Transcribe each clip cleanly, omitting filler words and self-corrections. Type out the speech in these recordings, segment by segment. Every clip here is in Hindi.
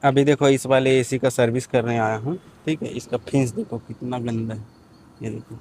अभी देखो इस वाले एसी का सर्विस करने आया हूँ। ठीक है, इसका फिंस देखो कितना गंदा है। ये देखो,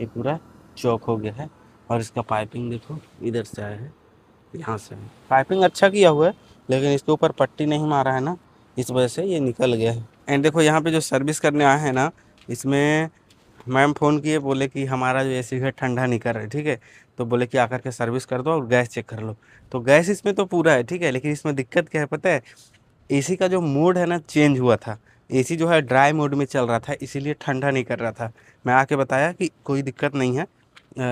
ये पूरा चौक हो गया है। और इसका पाइपिंग देखो, इधर से आया है, यहाँ से है। पाइपिंग अच्छा किया हुआ है, लेकिन इसके ऊपर पट्टी नहीं मारा है ना, इस वजह से ये निकल गया है। एंड देखो यहाँ पे जो सर्विस करने आए हैं ना, इसमें मैम फ़ोन किए, बोले कि हमारा जो एसी है ठंडा नहीं कर रहा है। ठीक है, तो बोले कि आकर के सर्विस कर दो और गैस चेक कर लो। तो गैस इसमें तो पूरा है, ठीक है, लेकिन इसमें दिक्कत क्या है पता है? एसी का जो मोड है ना, चेंज हुआ था। एसी जो है ड्राई मोड में चल रहा था, इसीलिए ठंडा नहीं कर रहा था। मैं आके बताया कि कोई दिक्कत नहीं है,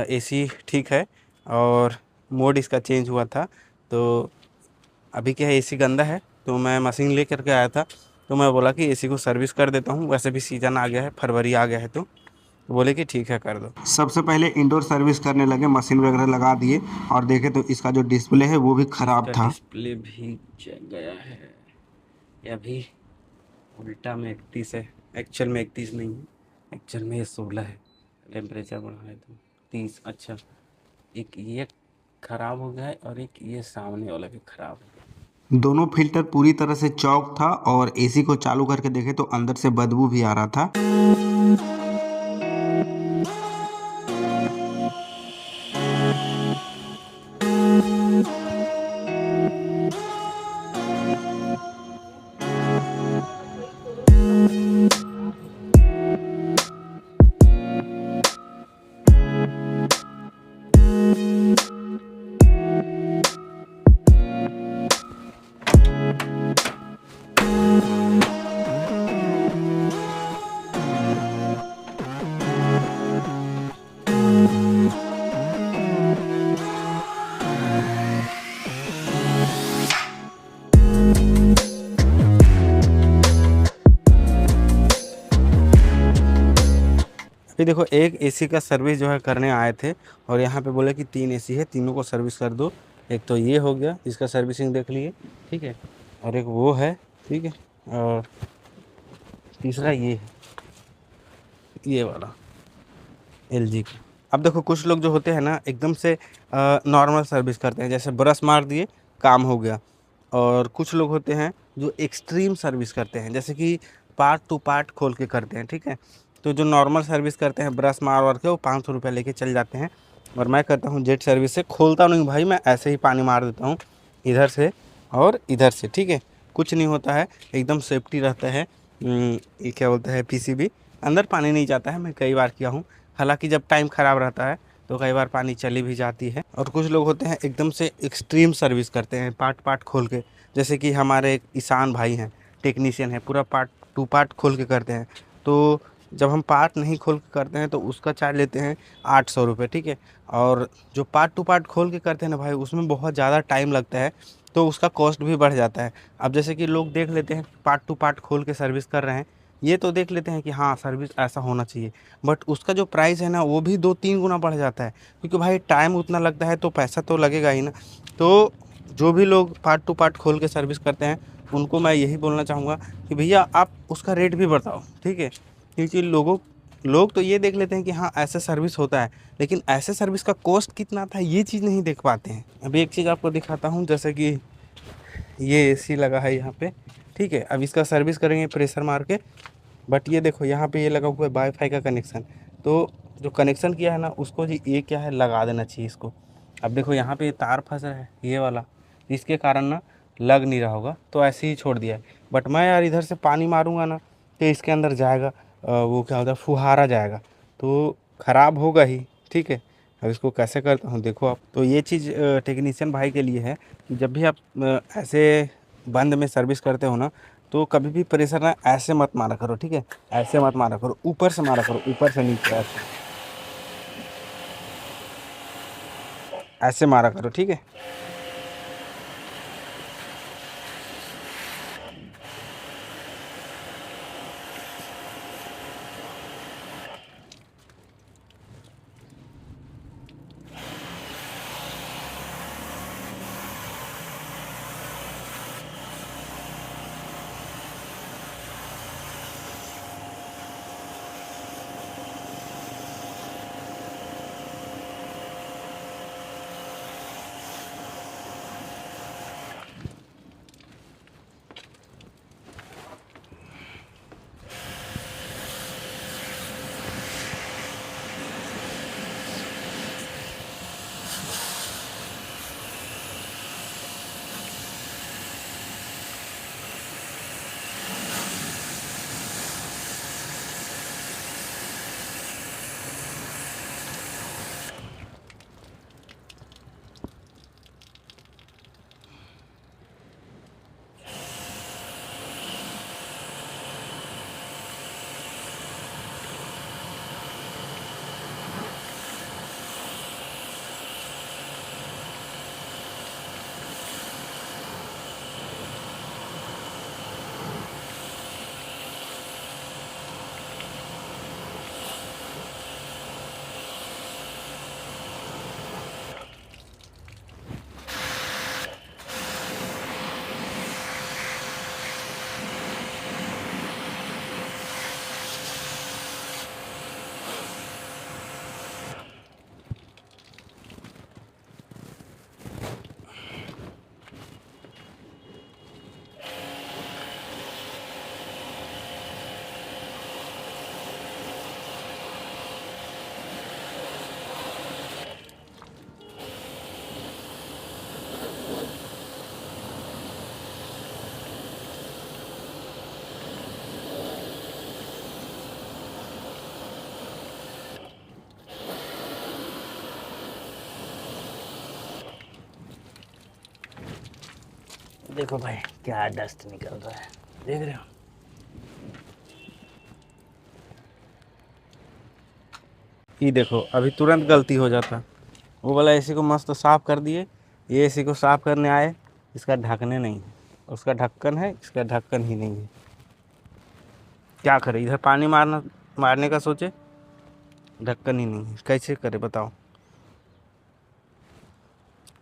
एसी ठीक है, और मोड इसका चेंज हुआ था। तो अभी क्या है, एसी गंदा है, तो मैं मशीन लेकर के आया था। तो मैं बोला कि एसी को सर्विस कर देता हूँ, वैसे भी सीजन आ गया है, फरवरी आ गया है, तो बोले कि ठीक है कर दो। सबसे पहले इंडोर सर्विस करने लगे, मशीन वगैरह लगा दिए, और देखे तो इसका जो डिस्प्ले है वो भी खराब इसका था। डिस्प्ले भी चल गया है। ये अभी उल्टा में 31 है, एक्चुअल में 31 नहीं है, एक्चुअल में ये 16 है। टेम्परेचर बढ़ा है तो 30। अच्छा, एक ये खराब हो गया है और एक ये सामने वाला भी खराब है। दोनों फिल्टर पूरी तरह से चौक था, और एसी को चालू करके देखे तो अंदर से बदबू भी आ रहा था। अभी देखो एक एसी का सर्विस जो है करने आए थे, और यहाँ पे बोले कि 3 एसी है, तीनों को सर्विस कर दो। एक तो ये हो गया, इसका सर्विसिंग देख लिए, ठीक है, और एक वो है, ठीक है, और तीसरा ये है, ये वाला एलजी का। अब देखो कुछ लोग जो होते हैं ना, एकदम से नॉर्मल सर्विस करते हैं, जैसे ब्रश मार दिए, काम हो गया। और कुछ लोग होते हैं जो एक्सट्रीम सर्विस करते हैं, जैसे कि पार्ट टू पार्ट खोल के करते हैं। ठीक है, तो जो नॉर्मल सर्विस करते हैं ब्रश मार वार के, वो 500 रुपये लेके चल जाते हैं। और मैं करता हूँ जेट सर्विस से, खोलता नहीं भाई, मैं ऐसे ही पानी मार देता हूँ इधर से और इधर से। ठीक है, कुछ नहीं होता है, एकदम सेफ्टी रहता है। ये क्या बोलते हैं, पीसीबी, अंदर पानी नहीं जाता है। मैं कई बार किया हूँ, हालांकि जब टाइम ख़राब रहता है तो कई बार पानी चली भी जाती है। और कुछ लोग होते हैं एकदम से एक्सट्रीम सर्विस करते हैं, पार्ट पार्ट खोल के, जैसे कि हमारे एक ईशान भाई हैं, टेक्नीशियन है, पूरा पार्ट टू पार्ट खोल के करते हैं। तो जब हम पार्ट नहीं खोल के करते हैं तो उसका चार्ज लेते हैं 800 रुपये। ठीक है, और जो पार्ट टू पार्ट खोल के करते हैं ना भाई, उसमें बहुत ज़्यादा टाइम लगता है, तो उसका कॉस्ट भी बढ़ जाता है। अब जैसे कि लोग देख लेते हैं पार्ट टू पार्ट खोल के सर्विस कर रहे हैं, ये तो देख लेते हैं कि हाँ सर्विस ऐसा होना चाहिए, बट उसका जो प्राइस है ना, वो भी 2-3 गुना बढ़ जाता है, क्योंकि भाई टाइम उतना लगता है तो पैसा तो लगेगा ही ना। तो जो भी लोग पार्ट टू पार्ट खोल के सर्विस करते हैं, उनको मैं यही बोलना चाहूँगा कि भैया आप उसका रेट भी बताओ। ठीक है, क्योंकि लोग तो ये देख लेते हैं कि हाँ ऐसे सर्विस होता है, लेकिन ऐसे सर्विस का कॉस्ट कितना था ये चीज़ नहीं देख पाते हैं। अभी एक चीज़ आपको दिखाता हूँ, जैसे कि ये एसी लगा है यहाँ पे। ठीक है, अब इसका सर्विस करेंगे प्रेशर मार के, बट ये देखो यहाँ पे ये लगा हुआ है वाईफाई का कनेक्शन। तो जो कनेक्शन किया है ना, उसको जी ये क्या है, लगा देना चाहिए इसको। अब देखो यहाँ पे ये तार फंस रहा है, ये वाला, इसके कारण ना लग नहीं रहा होगा, तो ऐसे ही छोड़ दिया है। बट मैं यार इधर से पानी मारूंगा ना, तो इसके अंदर जाएगा, वो क्या होता है, फुहारा जाएगा, तो ख़राब होगा ही। ठीक है, अब इसको कैसे करता हूँ देखो आप। तो ये चीज़ टेक्नीशियन भाई के लिए है कि जब भी आप ऐसे बंद में सर्विस करते हो ना, तो कभी भी प्रेशर ना ऐसे मत मारा करो। ठीक है, ऐसे मत मारा करो, ऊपर से मारा करो, ऊपर से नीचे, ऐसे मारा करो। ठीक है, देखो भाई क्या डस्ट निकल रहा है, देख रहे हो। ये देखो अभी तुरंत गलती हो जाता। वो वाला एसी को मस्त साफ कर दिए, ये एसी को साफ करने आए, इसका ढकने नहीं है, उसका ढक्कन है, इसका ढक्कन ही नहीं है। क्या करे, इधर पानी मारने का सोचे, ढक्कन ही नहीं है, कैसे करे बताओ।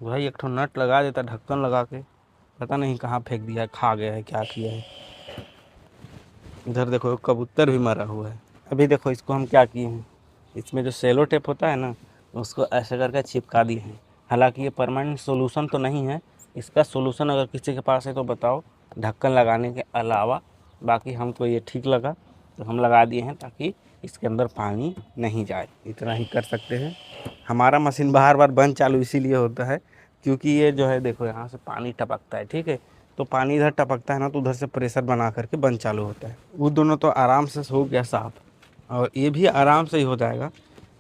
भाई एक ठो नट लगा देता ढक्कन लगा के, पता नहीं कहाँ फेंक दिया है, खा गया है, क्या किया है। इधर देखो कबूतर भी मरा हुआ है। अभी देखो इसको हम क्या किए हैं, इसमें जो सेलो टेप होता है ना, उसको ऐसे करके चिपका दिए हैं। हालांकि ये परमानेंट सोल्यूशन तो नहीं है, इसका सोल्यूशन अगर किसी के पास है तो बताओ, ढक्कन लगाने के अलावा। बाकी हमको ये ठीक लगा तो हम लगा दिए हैं, ताकि इसके अंदर पानी नहीं जाए, इतना ही कर सकते हैं। हमारा मशीन बार बार बंद चालू इसीलिए होता है क्योंकि ये जो है देखो यहाँ से पानी टपकता है, ठीक है। तो पानी इधर टपकता है ना, तो उधर से प्रेशर बना करके बंद चालू होता है। वो दोनों तो आराम से हो गया साफ, और ये भी आराम से ही हो जाएगा।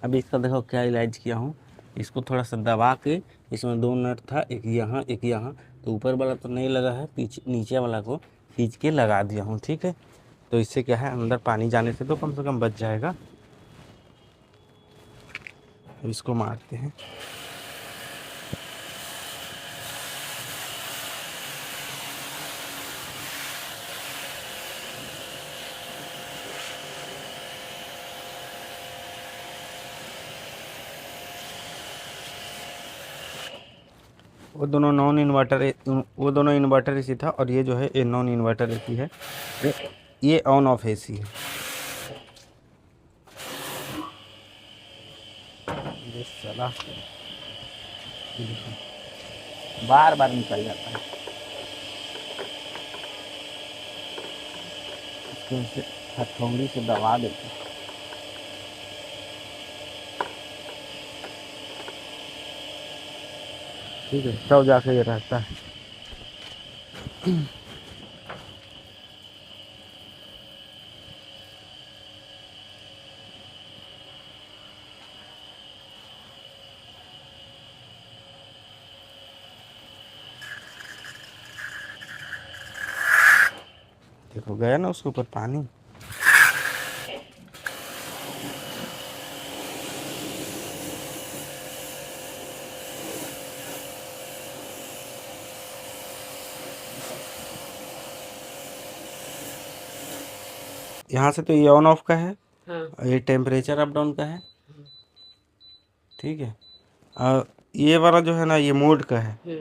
अभी इसका देखो क्या इलाज किया हूँ, इसको थोड़ा सा दबा के, इसमें दो नट था, एक यहाँ एक यहाँ, तो ऊपर वाला तो नहीं लगा है, पीछे नीचे वाला को खींच के लगा दिया हूँ, ठीक है। तो इससे क्या है, अंदर पानी जाने से तो कम से कम बच जाएगा। अब इसको मारते हैं। वो दोनों इन्वर्टर एसी था, और ये जो है ये नॉन इन्वर्टर एसी है। ये ऑन ऑफ एसी है। ये साला बार बार निकल जाता है, इसको ऐसे हथौड़ी से दबा देते हैं। ठीक है, तब जाके ये रहता है। देखो गया ना उसके ऊपर पानी। यहाँ से तो ये ऑन ऑफ का है, हाँ। और ये टेम्परेचर अप डाउन का है, ठीक है। और ये वाला जो है ना, ये मोड का है।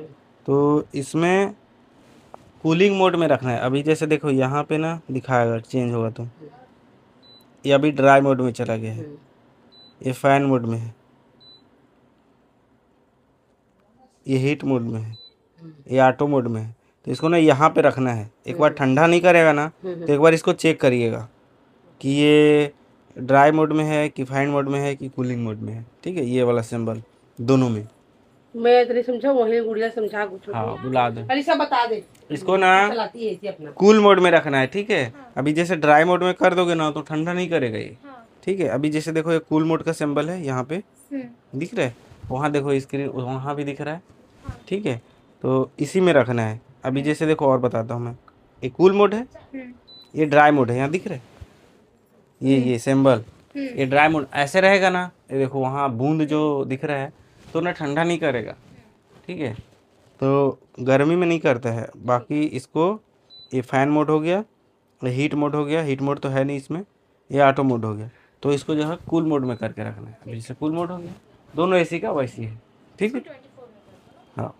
तो इसमें कूलिंग मोड में रखना है। अभी जैसे देखो यहाँ पे ना दिखाएगा, चेंज होगा तो ये अभी ड्राई मोड में चला गया है, ये फैन मोड में है, ये हीट मोड में है, ये ऑटो मोड में है। तो इसको ना यहाँ पे रखना है। एक बार ठंडा नहीं करेगा ना, तो एक बार इसको चेक करिएगा कि ये ड्राई मोड में है कि फैन मोड में है कि कूलिंग मोड में है, ठीक है। ये वाला सिंबल दोनों में। मैं इतनी समझा, वही गुड़िया समझा कुछ। हाँ बुला दे, अलीसा बता दे। इसको ना चलाती है इसे अपना। कूल मोड में रखना है, ठीक है। अभी जैसे ड्राई मोड में कर दोगे ना, तो ठंडा नहीं करेगा ये, ठीक है। अभी जैसे देखो ये कूल मोड का सिंबल है, यहाँ पे दिख रहा है, वहाँ देखो स्क्रीन, वहाँ भी दिख रहा है, ठीक है। तो इसी में रखना है। अभी जैसे देखो और बताता हूँ मैं, ये कूल मोड है, ये ड्राई मोड है, यहाँ दिख रहा है ये सिंबल, ये ड्राई मोड ऐसे रहेगा ना। ये देखो वहाँ बूंद जो दिख रहा है, तो ना ठंडा नहीं करेगा, ठीक है। तो गर्मी में नहीं करता है। बाकी इसको ये फैन मोड हो गया, ये हीट मोड हो गया, हीट मोड तो है नहीं इसमें, ये ऑटो मोड हो गया। तो इसको जो है कूल मोड में करके रखना है। अभी जैसे कूल मोड हो गया, दोनों एसी का वैसी है, ठीक है। हाँ।